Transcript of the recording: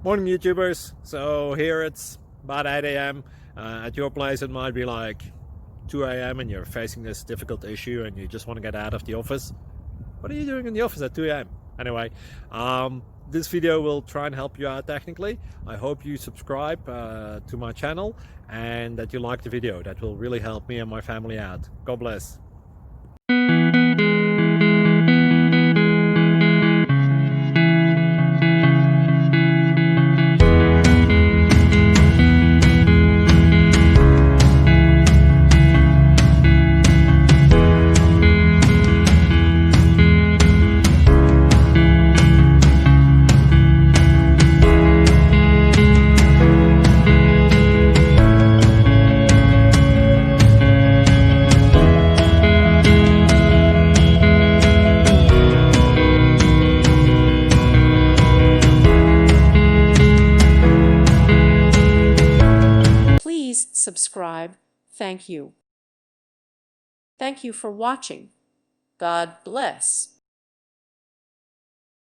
Morning, YouTubers. So here it's about 8 a.m. At your place, it might be like 2 a.m. and you're facing this difficult issue and you just want to get out of the office. What are you doing in the office at 2 a.m.? Anyway, this video will try and help you out technically. I hope you subscribe to my channel and that you like the video. That will really help me and my family out. God bless. Please subscribe. Thank you. Thank you for watching. God bless.